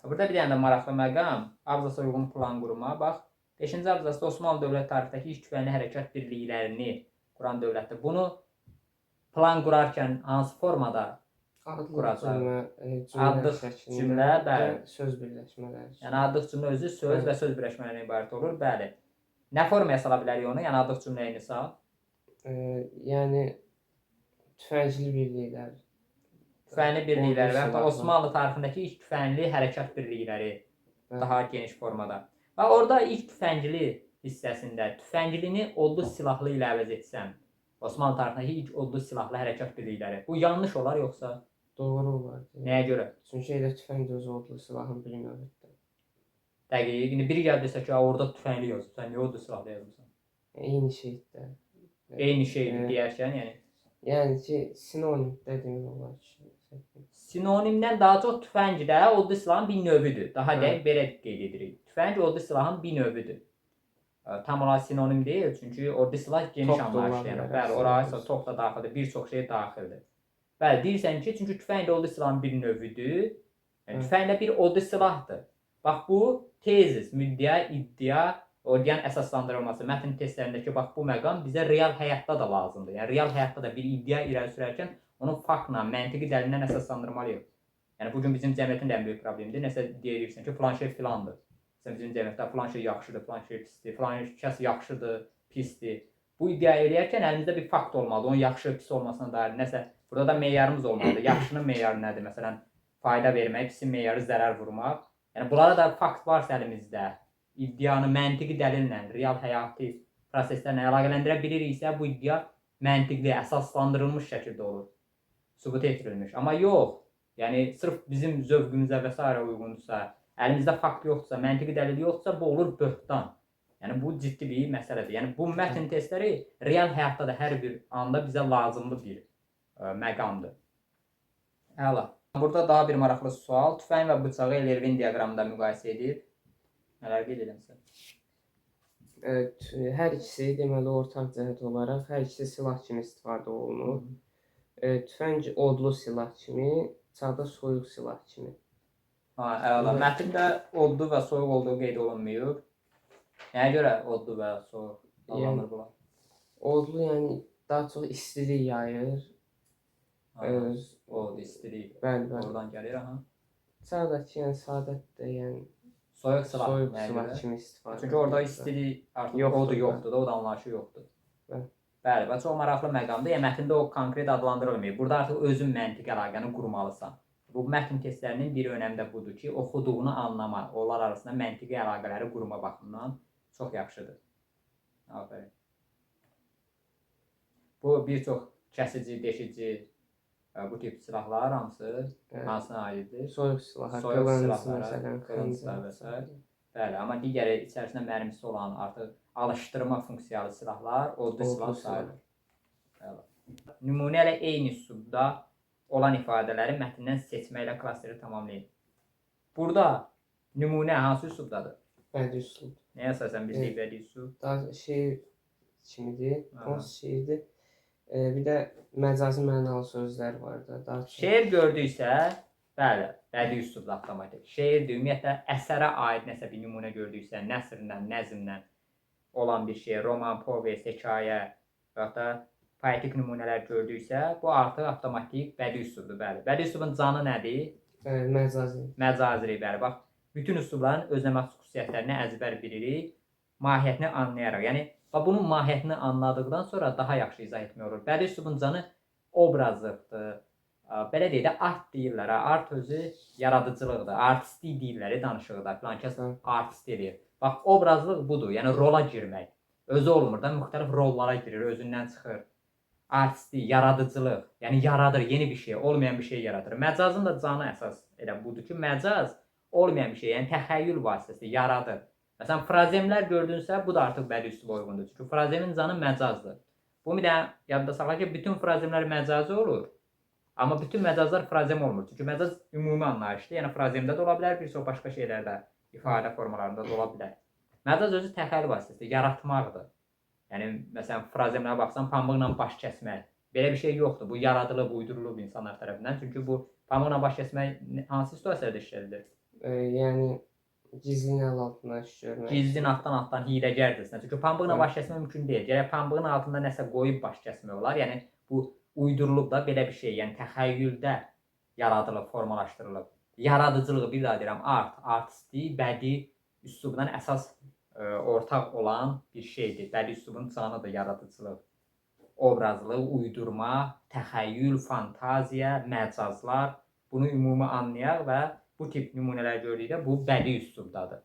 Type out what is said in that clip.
Burada bir dənə də maraqlı məqam, abzasa uyğun plan qurma. Bax, 5-ci abzasda Osmanlı dövlət tarixdəki ilk tüfənli hərəkat birliklərini quran dövlətdir. Bunu plan qurarkən hansı formada quracaq? Adlıq cümlə, bəli. Söz birləşmələri. Yəni adlıq cümlə özü söz və söz birləşmələrindən ibarət olur, bəli. Nə formaya sala bilərik onu? Yəni adlıq cümləyini sal. Yəni tüfəngli birliklər. Tüfənli birlikləri və hətta Osmanlı tarixindəki ilk tüfənli hərəkat birlikləri daha geniş formada. Və orada ilk tüfəngli hissəsində tüfənglini odlu silahlı ilə əvəz etsən, Osmanlı tarixindəki ilk odlu silahlı hərəkat birlikləri. Bu yanlış olar yoxsa? Doğru olar. Nəyə görə? Çünki elə tüfəng də öz odlu silahın bir növüdür. Dəqiq. İndi biri gəl desə ki, orada tüfəngli yazıb, sən niyə odlu silahlı yazmısan? Eyni şeydir. Eyni şeydir deyərkən, yəni. Yəni ki, sinonim dediyim olar ki. Sinonimdən daha çox tüfəng də odlu silahın bir növüdür. Daha dəqiq belə qeyd edirik. Tüfəng odlu silahın bir növüdür. Tam olaraq sinonim deyil, çünki odlu silah geniş anlayışlı. Yəni, bəli, oraya top da daxildir, bir çox şey daxildir. Bəli, deyirsən ki, çünki tüfəng də odlu silahın bir növüdür. Yəni, tüfəng də bir odlu silahdır. Bax, bu tezis, müddəa, iddia, orqan əsaslandırılması, mətn testlərindəki bax, bu məqam bizə real həyatda da lazımdır. Yəni, real həyatda da bir iddia irəli sürərkən onu faktla, məntiqi dəlillə əsaslandırmalıyıq. Yəni, bugün bizim cəmiyyətin də ən böyük problemidir. Nəsə deyirsən ki, filan şey filandır. Məsələn, bizim cəmiyyətdə filan şey yaxşıdır, filan şey pisdir, filan kəs yaxşıdır, pisdir. Bu iddia eləyərkən əlimizdə bir fakt olmalıdır. Onun yaxşı, pis olmasına dair nəsə, burada da meyarımız olmalıdır. Yaxşının meyarı nədir? Məsələn, fayda vermək, pisin meyarı zərər vurmaq. Yəni, bunlara da fakt varsa əlimizdə, iddianı məntiqi dəlillə, real həyati proseslərlə əlaqələndirə biliriksə, bu iddia məntiqli, əsaslandırılmış şəkildə olur. Sübut etdirilmiş. Amma yox, yəni sırf bizim zövqümüzə və s. uyğundursa, əlimizdə fakt yoxdursa, məntiqi dəlil yoxdursa, bu olur böhtan. Yəni bu ciddi bir məsələdir. Yəni bu mətn testləri real həyatda da hər bir anda bizə lazımlı bir məqamdır. Əla. Burada daha bir maraqlı sual. Tüfəng və bıçağı Lervin diaqramında müqayisə edib. Nələr qeyd edəmsən? Hər ikisi deməli ortaq cəhət olaraq hər ikisi silah kimi istifadə olunur. Tüfəng odlu silah kimi, bıçaqda soyuq silah kimi. Əla. Mətndə odlu və soyuq olduğu qeyd olunmayıb. Nəyə görə odlu və soyuq adlanır bunlar? Odlu yəni daha çox istilik yayır. Od, istilik. Bəli. Oradan gəlir, aha. Bıçaqdakı yəni sadətdir, yəni soyuq silah kimi istifadə. Çünki orada istilik artıq odu yoxdur da, od anlayışı yoxdur. Bəli, və çox maraqlı məqamdır. Yəni mətndə o konkret adlandırılmayıb. Burada artıq özün məntiqi əlaqəni qurmalısan. Bu mətn testlərinin bir önəmi də budur ki, oxuduğunu anlama, onlar arasında məntiqi əlaqələri qurma baxımından çox yaxşıdır. Afərin. Bu bir çox kəsici, deşici bu tip silahlar hansına aiddir? Soyuq silahlar, qılınclar və s. Bəli, amma digəri içərisində mərmisi olan artıq alışdırma funksiyalı silahlar odlu silah sayılır. Nümunə ilə eyni üslubda olan ifadələri mətndən seçməklə klasteri tamamlayın. Burada nümunə hansı üslubdadır? Bədii üslub. Nəyə əsasən bizdə bədii üslub? Daha şey kimidir, hansı şeydir. Bir də məcazi mənalı sözlər var da. Şeir gördüksə, bəli, bədii üslubda avtomatik. Şeirdir, ümumiyyətlə əsərə aid nəsə bir nümunə gördüksə, nəsrdən, nəzmdən olan bir şey, roman, povest, hekayə və ya poetik nümunələr gördüksə, bu artıq avtomatik bədii üslubdur, bəli. Bədii üslubun canı nədir? Məcazi. Məcazilik, bəli. Bax, bütün üslubların özünə məxsus xüsusiyyətlərini əzbər bilirik, mahiyyətini anlayaraq. Yəni, bunun mahiyyətini anladıqdan sonra daha yaxşı izah etmək olur. Bədii üslubun canı obrazlıqdır. Belə deyək də, art deyirlər. Art özü yaradıcılıqdır. Artistik deyirlər, danışıqda. Filan kəs artist eləyir. Bax, obrazlıq budur. Yəni, rola girmək. Özü olmur da, müxtəlif rollara girir, özündən çıxır. Artistik, yaradıcılıq. Yəni, yaradır, yeni bir şey, olmayan bir şey yaradır. Məcazın da canı əsas elə budur ki, məcaz olmayan bir şey, yəni təxəyyül vasitəsi yaradır. Məsələn, frazemlər gördünsə, bu da artıq bədii üsluba uyğundur. Çünki frazemin canı məcazdır. Bu bir də yadda saxla ki, bütün frazemlər məcazi olur. Amma bütün məcazlar frazem olmur. Çünki məcaz ümumi anlayışdır. Yəni, frazemdə də ola bilər, bir çox başqa şeylərdə, ifadə formalarında da ola bilər. Məcaz özü təxəyyül vasitəsidir, yaratmaqdır. Yəni, məsələn, frazemlərə baxsan, pambıqla baş kəsmək. Belə bir şey yoxdur. Bu yaradılıb, uydurulub insanlar tərəfindən. Çünki bu pambıqla baş kəsmək hansı situasiyada işlədilir? Yəni gizlin əl altından iş görmək. Gizlin altdan hiyləgərdirsən. Çünki pambıqla Hə. baş kəsmək mümkün deyil. Gərək pambığın altında nəsə qoyub baş kəsmək olar. Yəni bu uydurulub da belə bir şey. Yəni təxəyyüldə yaradılıb, formalaşdırılıb. Yaradıcılığı bir daha deyirəm, artistlik, bədii üslubdan əsas ortaq olan bir şeydir. Bədii üslubun canıdır yaradıcılıq. Obrazlıq, uydurma, təxəyyül, fantaziya, məcazlar, bunu ümumi anlayaq və bu tip nümunələr gördükdə bu bədii üslubdadır.